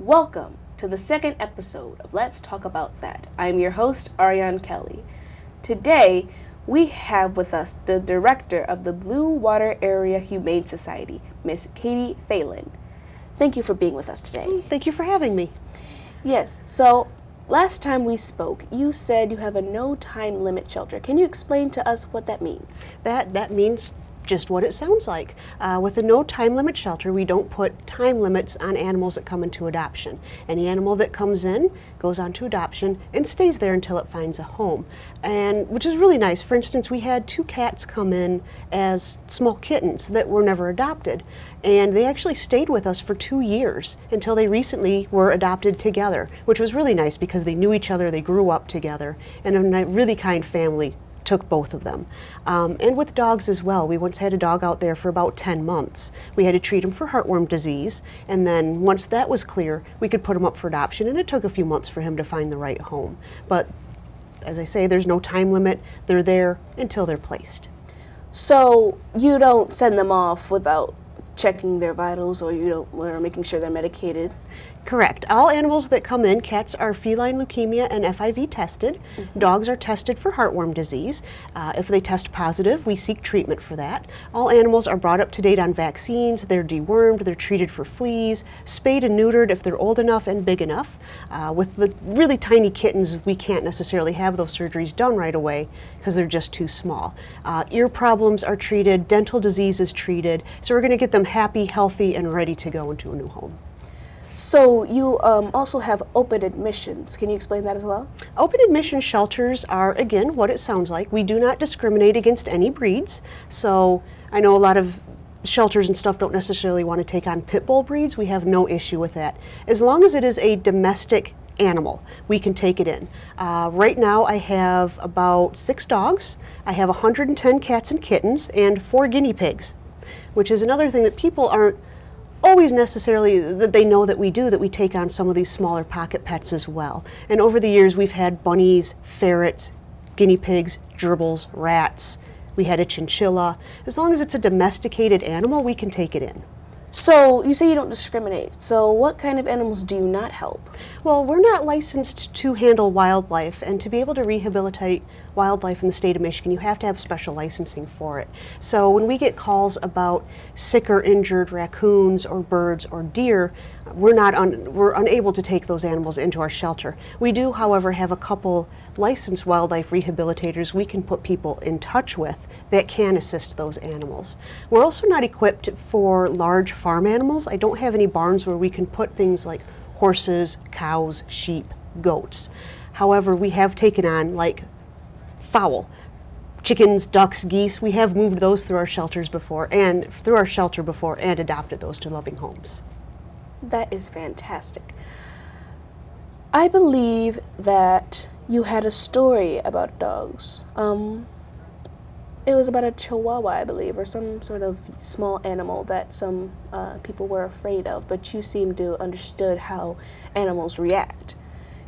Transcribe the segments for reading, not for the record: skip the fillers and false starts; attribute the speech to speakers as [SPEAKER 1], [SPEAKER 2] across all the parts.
[SPEAKER 1] Welcome to the second episode of Let's Talk About That. I'm your host, Ariane Kelly. Today, we have with us the director of the Blue Water Area Humane Society, Miss Katie Phelan. Thank you for being with us today.
[SPEAKER 2] Thank you for having me.
[SPEAKER 1] Yes, so last time we spoke, you said you have a no time limit shelter. Can you explain to us what that means?
[SPEAKER 2] That means just what it sounds like. With a no time limit shelter, we don't put time limits on animals that come into adoption. Any animal that comes in goes on to adoption and stays there until it finds a home, and which is really nice. For instance, we had 2 cats come in as small kittens that were never adopted, and they actually stayed with us for 2 years until they recently were adopted together, which was really nice because they knew each other, they grew up together, and a really kind family took both of them. And with dogs as well. We once had a dog out there for about 10 months. We had to treat him for heartworm disease, and then once that was clear, we could put him up for adoption, and it took a few months for him to find the right home. But as I say, there's no time limit. They're there until they're placed.
[SPEAKER 1] So you don't send them off without checking their vitals, or making sure they're medicated?
[SPEAKER 2] Correct. All animals that come in, cats are feline leukemia and FIV tested. Dogs are tested for heartworm disease. If they test positive, we seek treatment for that. All animals are brought up to date on vaccines. They're dewormed, they're treated for fleas, spayed and neutered if they're old enough and big enough. With the really tiny kittens, we can't necessarily have those surgeries done right away because they're just too small. Ear problems are treated, dental disease is treated, so we're going to get them happy, healthy, and ready to go into a new home.
[SPEAKER 1] So you also have open admissions. Can you explain that as well?
[SPEAKER 2] Open admission shelters are, again, what it sounds like. We do not discriminate against any breeds. So I know a lot of shelters and stuff don't necessarily want to take on pit bull breeds. We have no issue with that. As long as it is a domestic animal, we can take it in. Right now I have about 6 dogs. I have 110 cats and kittens and 4 guinea pigs, which is another thing that people aren't always necessarily that they know that we do, that we take on some of these smaller pocket pets as well. And over the years we've had bunnies, ferrets, guinea pigs, gerbils, rats. We had a chinchilla. As long as it's a domesticated animal, we can take it in.
[SPEAKER 1] So you say you don't discriminate. So what kind of animals do you not help?
[SPEAKER 2] Well, we're not licensed to handle wildlife, and to be able to rehabilitate wildlife in the state of Michigan, you have to have special licensing for it. So when we get calls about sick or injured raccoons or birds or deer, we're unable to take those animals into our shelter. We do, however, have a couple licensed wildlife rehabilitators we can put people in touch with that can assist those animals. We're also not equipped for large farm animals. I don't have any barns where we can put things like horses, cows, sheep, goats. However, we have taken on like fowl, chickens, ducks, geese. We have moved those through our shelter before and adopted those to loving homes.
[SPEAKER 1] That is fantastic. I believe that you had a story about dogs. It was about a chihuahua, I believe, or some sort of small animal that some people were afraid of, but you seem to understood how animals react.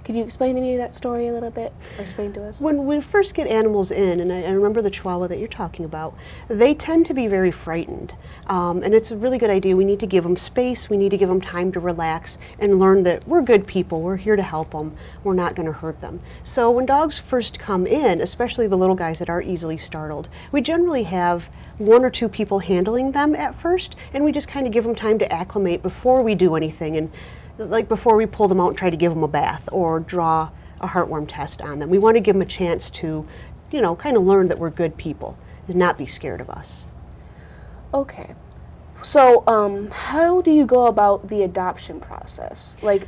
[SPEAKER 1] Could you explain to me that story a little bit, or explain to us?
[SPEAKER 2] When we first get animals in, and I remember the chihuahua that you're talking about, they tend to be very frightened. And it's a really good idea. We need to give them space, we need to give them time to relax and learn that we're good people, we're here to help them, we're not going to hurt them. So when dogs first come in, especially the little guys that are easily startled, we generally have 1 or 2 people handling them at first, and we just kind of give them time to acclimate before we do anything, and like before we pull them out and try to give them a bath or draw a heartworm test on them. We want to give them a chance to, kind of learn that we're good people and not be scared of us.
[SPEAKER 1] Okay. So, how do you go about the adoption process? Like,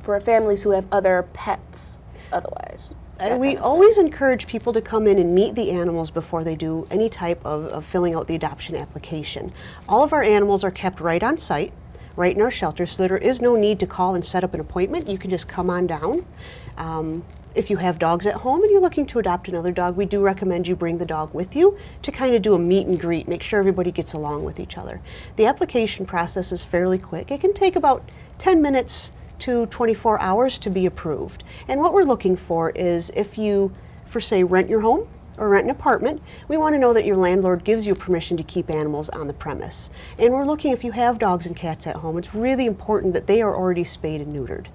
[SPEAKER 1] for families who have other pets otherwise?
[SPEAKER 2] We always encourage people to come in and meet the animals before they do any type of filling out the adoption application. All of our animals are kept right on site, right in our shelter, so there is no need to call and set up an appointment. You can just come on down. If you have dogs at home and you're looking to adopt another dog, we do recommend you bring the dog with you to kind of do a meet and greet, make sure everybody gets along with each other. The application process is fairly quick. It can take about 10 minutes to 24 hours to be approved. And what we're looking for is if you, for say, rent your home, or rent an apartment, we want to know that your landlord gives you permission to keep animals on the premise. And we're looking, if you have dogs and cats at home, it's really important that they are already spayed and neutered.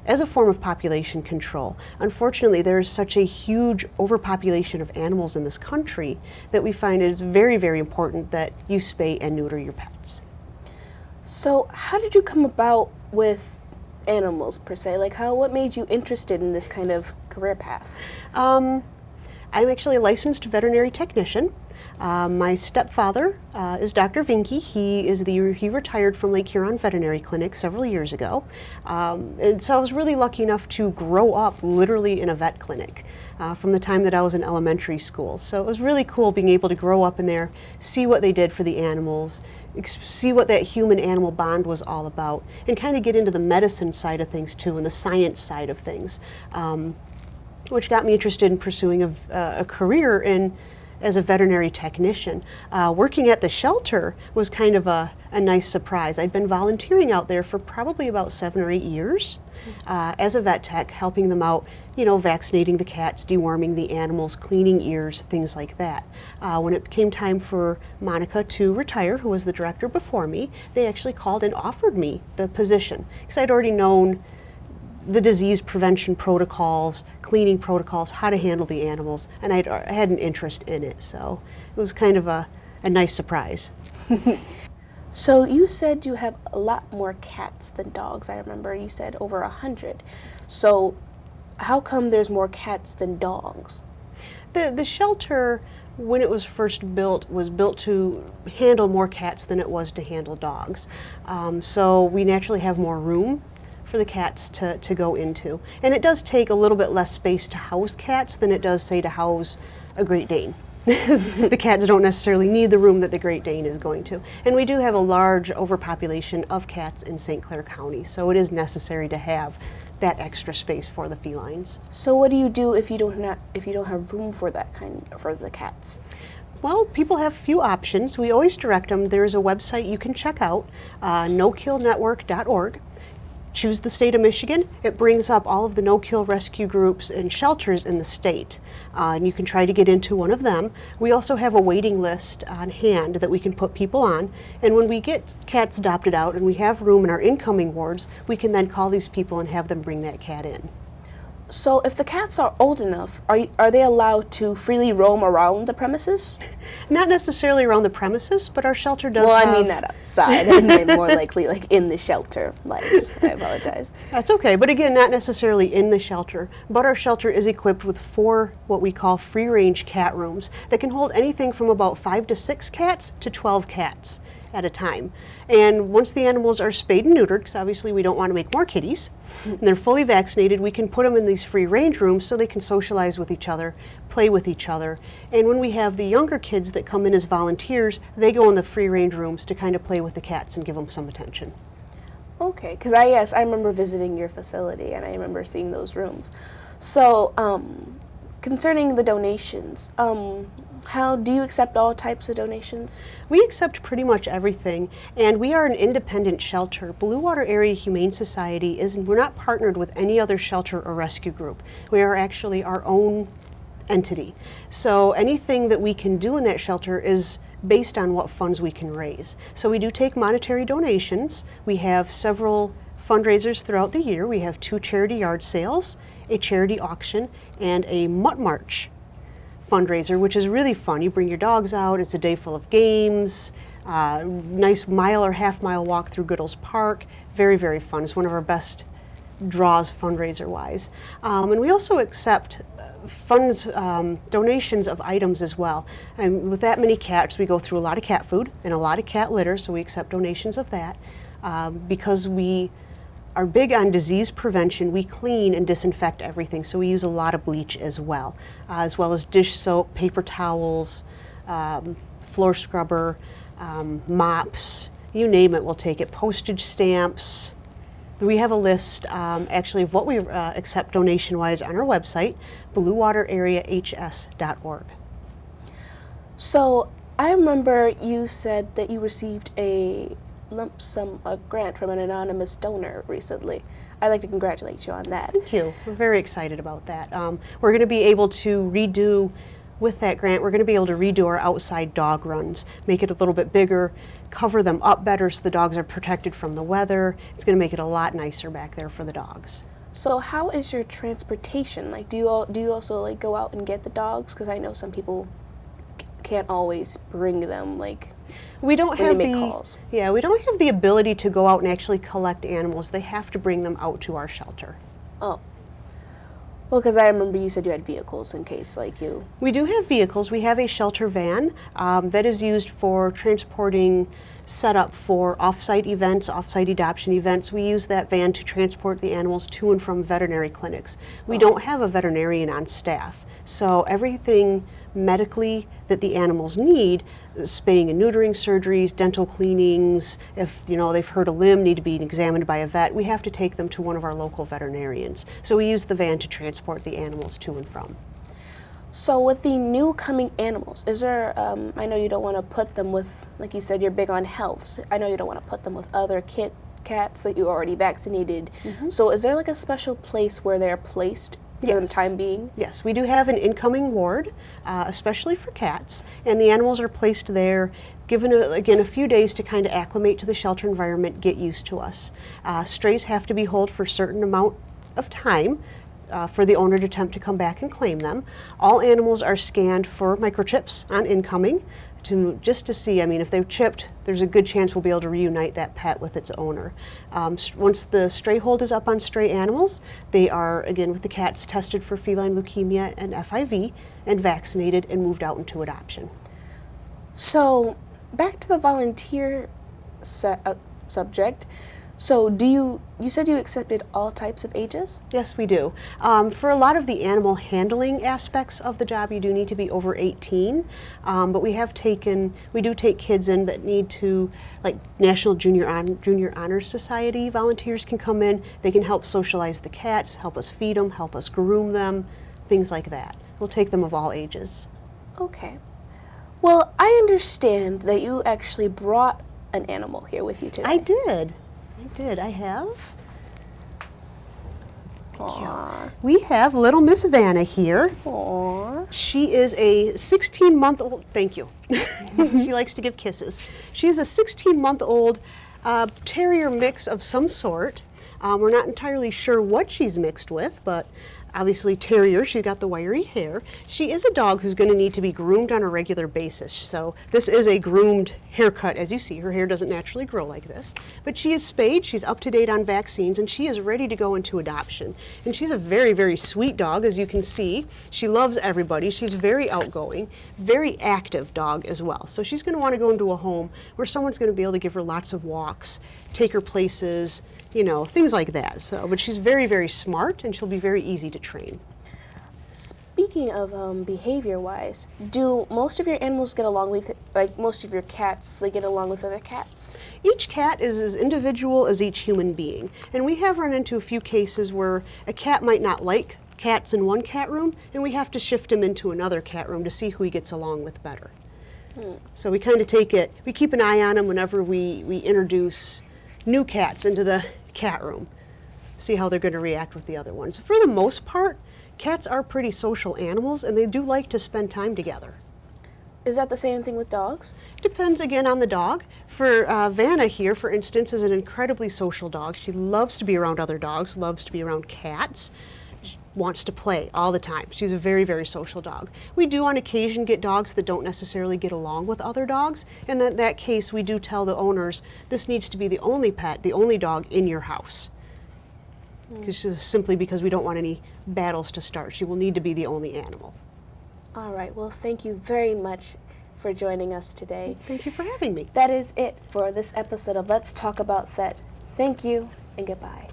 [SPEAKER 2] As a form of population control. Unfortunately, there is such a huge overpopulation of animals in this country that we find it is very, very important that you spay and neuter your pets.
[SPEAKER 1] So how did you come about with animals per se? Like what made you interested in this kind of career path?
[SPEAKER 2] I'm actually a licensed veterinary technician. My stepfather is Dr. Vinke. He retired from Lake Huron Veterinary Clinic several years ago. And so I was really lucky enough to grow up literally in a vet clinic from the time that I was in elementary school. So it was really cool being able to grow up in there, see what they did for the animals, see what that human-animal bond was all about, and kind of get into the medicine side of things too, and the science side of things, which got me interested in pursuing a career as a veterinary technician. Working at the shelter was kind of a nice surprise. I'd been volunteering out there for probably about 7 or 8 years as a vet tech, helping them out, vaccinating the cats, deworming the animals, cleaning ears, things like that. When it came time for Monica to retire, who was the director before me, they actually called and offered me the position because I'd already known the disease prevention protocols, cleaning protocols, how to handle the animals, and I had an interest in it, so it was kind of a nice surprise.
[SPEAKER 1] So you said you have a lot more cats than dogs. I remember you said over 100. So how come there's more cats than dogs?
[SPEAKER 2] The shelter, when it was first built, was built to handle more cats than it was to handle dogs. So we naturally have more room for the cats to go into. And it does take a little bit less space to house cats than it does, say, to house a Great Dane. The cats don't necessarily need the room that the Great Dane is going to. And we do have a large overpopulation of cats in St. Clair County, so it is necessary to have that extra space for the felines.
[SPEAKER 1] So what do you do if you don't have room for for the cats?
[SPEAKER 2] Well, people have a few options. We always direct them. There's a website you can check out, nokillnetwork.org. Choose the state of Michigan. It brings up all of the no-kill rescue groups and shelters in the state. And you can try to get into one of them. We also have a waiting list on hand that we can put people on. And when we get cats adopted out and we have room in our incoming wards, we can then call these people and have them bring that cat in.
[SPEAKER 1] So if the cats are old enough, are they allowed to freely roam around the premises?
[SPEAKER 2] Not necessarily around the premises, but our shelter does
[SPEAKER 1] Well,
[SPEAKER 2] have...
[SPEAKER 1] I mean not outside. I mean more likely like in the shelter. Lights. I apologize.
[SPEAKER 2] That's okay, but again, not necessarily in the shelter, but our shelter is equipped with 4 what we call free-range cat rooms that can hold anything from about 5 to 6 cats to 12 cats at a time. And once the animals are spayed and neutered, because obviously we don't want to make more kitties, and they're fully vaccinated, we can put them in these free range rooms so they can socialize with each other, play with each other. And when we have the younger kids that come in as volunteers, they go in the free range rooms to kind of play with the cats and give them some attention.
[SPEAKER 1] Okay, because I remember visiting your facility and I remember seeing those rooms. So concerning the donations, how do you accept all types of donations?
[SPEAKER 2] We accept pretty much everything, and we are an independent shelter. Blue Water Area Humane Society we're not partnered with any other shelter or rescue group. We are actually our own entity. So anything that we can do in that shelter is based on what funds we can raise. So we do take monetary donations. We have several fundraisers throughout the year. We have 2 charity yard sales, a charity auction, and a mutt march fundraiser, which is really fun. You bring your dogs out, it's a day full of games, nice mile or half-mile walk through Goodall's Park. Very, very fun. It's one of our best draws fundraiser-wise. And we also accept funds, donations of items as well. And with that many cats, we go through a lot of cat food and a lot of cat litter, so we accept donations of that. Because we are big on disease prevention, we clean and disinfect everything, so we use a lot of bleach as well as dish soap, paper towels, floor scrubber, mops, you name it, we'll take it, postage stamps. We have a list actually of what we accept donation-wise on our website, bluewaterareahs.org.
[SPEAKER 1] So I remember you said that you received a lump sum, a grant from an anonymous donor recently. I'd like to congratulate you on that.
[SPEAKER 2] Thank you. We're very excited about that. We're going to be able to redo, with that grant, we're going to be able to redo our outside dog runs, make it a little bit bigger, cover them up better so the dogs are protected from the weather. It's going to make it a lot nicer back there for the dogs.
[SPEAKER 1] So how is your transportation? Like, do you also like go out and get the dogs? Because I know some people can't always bring them. Like,
[SPEAKER 2] we don't
[SPEAKER 1] when
[SPEAKER 2] have
[SPEAKER 1] they make calls.
[SPEAKER 2] Yeah, we don't have the ability to go out and actually collect animals. They have to bring them out to our shelter.
[SPEAKER 1] Oh. Well, because I remember you said you had vehicles in case, like, you...
[SPEAKER 2] We do have vehicles. We have a shelter van that is used for transporting, set up for off-site events, off-site adoption events. We use that van to transport the animals to and from veterinary clinics. We don't have a veterinarian on staff, so everything medically that the animals need, spaying and neutering surgeries, dental cleanings, if they've hurt a limb, need to be examined by a vet, we have to take them to one of our local veterinarians. So we use the van to transport the animals to and from.
[SPEAKER 1] So with the new coming animals, is there, I know you don't want to put them with, like you said, you're big on health. I know you don't want to put them with other cats that you already vaccinated. So is there like a special place where they're placed for the time being?
[SPEAKER 2] Yes, we do have an incoming ward, especially for cats, and the animals are placed there, given, again, a few days to kind of acclimate to the shelter environment, get used to us. Strays have to be held for a certain amount of time for the owner to attempt to come back and claim them. All animals are scanned for microchips on incoming, just to see, if they're chipped, there's a good chance we'll be able to reunite that pet with its owner. Once the stray hold is up on stray animals, they are, again, with the cats, tested for feline leukemia and FIV and vaccinated and moved out into adoption. So
[SPEAKER 1] back to the volunteer subject. So you said you accepted all types of ages?
[SPEAKER 2] Yes, we do. For a lot of the animal handling aspects of the job, you do need to be over 18, but we do take kids in that need to, like National Junior Honor Society volunteers can come in. They can help socialize the cats, help us feed them, help us groom them, things like that. We'll take them of all ages.
[SPEAKER 1] Okay. Well, I understand that you actually brought an animal here with you today.
[SPEAKER 2] I did. I have.
[SPEAKER 1] Aww.
[SPEAKER 2] We have little Miss Vanna here.
[SPEAKER 1] Aww.
[SPEAKER 2] She is a 16-month-old, thank you. She likes to give kisses. She is a 16-month-old terrier mix of some sort. We're not entirely sure what she's mixed with, but obviously terrier, she's got the wiry hair. She is a dog who's going to need to be groomed on a regular basis. So this is a groomed haircut. As you see, her hair doesn't naturally grow like this. But she is spayed, she's up to date on vaccines, and she is ready to go into adoption. And she's a very, very sweet dog, as you can see. She loves everybody. She's very outgoing, very active dog as well. So she's going to want to go into a home where someone's going to be able to give her lots of walks, take her places, things like that. So, but she's very, very smart, and she'll be very easy to train.
[SPEAKER 1] Speaking of behavior-wise, do most of your animals get along with, like most of your cats, they get along with other cats?
[SPEAKER 2] Each cat is as individual as each human being. And we have run into a few cases where a cat might not like cats in one cat room, and we have to shift him into another cat room to see who he gets along with better. So we kind of we keep an eye on him whenever we introduce new cats into the cat room, see how they're going to react with the other ones. For the most part, cats are pretty social animals, and they do like to spend time together.
[SPEAKER 1] Is that the same thing with dogs?
[SPEAKER 2] Depends again on the dog. For Vanna here, for instance, is an incredibly social dog. She loves to be around other dogs, loves to be around cats, she wants to play all the time. She's a very, very social dog. We do on occasion get dogs that don't necessarily get along with other dogs, and in that case we do tell the owners this needs to be the only pet, the only dog in your house. Simply because we don't want any battles to start. She will need to be the only animal.
[SPEAKER 1] All right, well, thank you very much for joining us today.
[SPEAKER 2] Thank you for having me.
[SPEAKER 1] That is it for this episode of Let's Talk About Vet. Thank you and goodbye.